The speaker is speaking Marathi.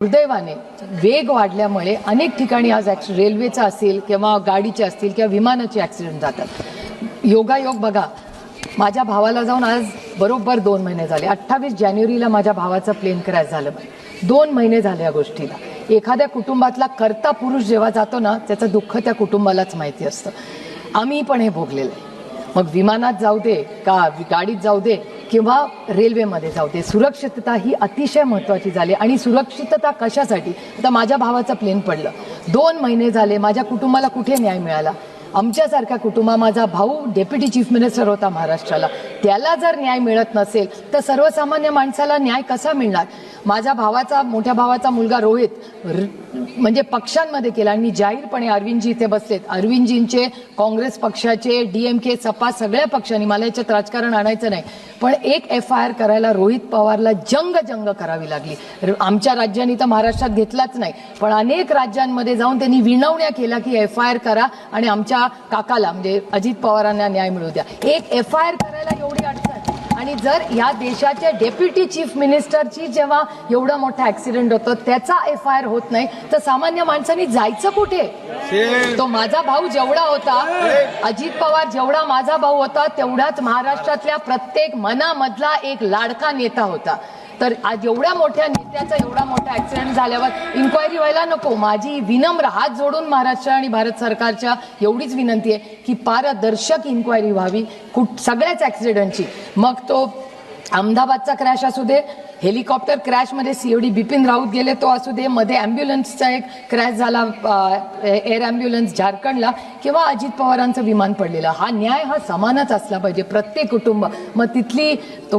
दुर्दैवाने वेग वाढल्यामुळे अनेक ठिकाणी आज रेल्वेचा असेल किंवा गाडीचे असतील किंवा विमानाचे ॲक्सिडेंट जातात। योगायोग बघा, माझ्या भावाला जाऊन आज बरोबर 2 महिने झाले। 28 जानेवारीला माझ्या भावाचं प्लेन क्रॅश झालं। 2 महिने झाले या गोष्टीला। एखाद्या कुटुंबातला कर्ता पुरुष जेव्हा जातो ना, त्याचं दुःख त्या कुटुंबालाच माहिती असतं। आम्ही पण हे भोगलेलं आहे। मग विमानात जाऊ दे का गाडीत जाऊ दे किंवा रेल्वेमध्ये जाऊ दे, सुरक्षितता ही अतिशय महत्त्वाची झाली। आणि सुरक्षितता कशासाठी? आता माझ्या भावाचं प्लेन पडलं, 2 महिने झाले, माझ्या कुटुंबाला कुठे न्याय मिळाला? आमच्यासारख्या कुटुंबा, माझा भाऊ डेप्युटी चीफ मिनिस्टर होता महाराष्ट्राला, त्याला जर न्याय मिळत नसेल तर सर्वसामान्य माणसाला न्याय कसा मिळणार? माझ्या भावाचा, मोठ्या भावाचा मुलगा रोहित म्हणजे पक्षांमध्ये केला। आणि मी जाहीरपणे, अरविंदजी इथे बसलेत, अरविंदजींचे, काँग्रेस पक्षाचे, डीएमके, सपा सगळ्या पक्षांनी, मला याच्यात राजकारण आणायचं नाही, पण एक FIR करायला रोहित पवारला जंग करावी लागली। आमच्या राज्यांनी तर महाराष्ट्रात घेतलाच नाही, पण अनेक राज्यांमध्ये जाऊन त्यांनी विनवण्या केल्या की FIR करा आणि आमच्या काकाला म्हणजे अजित पवारांना न्याय मिळू द्या। एक FIR करायला एवढी अडचण, आणि जर या देशाचे डेप्युटी चीफ मिनिस्टरची जेव्हा एवढा मोठा ऍक्सिडेंट होतो त्याचा FIR होत नाही तर सामान्य माणसांनी जायचं कुठे? तो माझा भाऊ जेवढा होता, अजित पवार जेवढा माझा भाऊ होता, तेवढाच महाराष्ट्रातल्या प्रत्येक मनामधला एक लाडका नेता होता। तर आज एवढ्या मोठ्या नेत्याचा एवढा मोठा ऍक्सिडेंट झाल्यावर इन्क्वायरी व्हायला नको? माझी विनम्र हात जोडून महाराष्ट्र आणि भारत सरकारच्या एवढीच विनंती आहे की पारदर्शक इन्क्वायरी व्हावी सगळ्याच ऍक्सिडेंटची। मग तो अहमदाबादचा क्रॅश असू दे, हेलिकॉप्टर क्रॅशमध्ये COD बिपिन राऊत गेले तो असू दे, मध्ये ॲम्ब्युलन्सचा एक क्रॅश झाला, एअर ॲम्ब्युलन्स झारखंडला, किंवा अजित पवारांचं विमान पडलेलं, हा न्याय हा समानच असला पाहिजे प्रत्येक कुटुंब। मग तिथली तो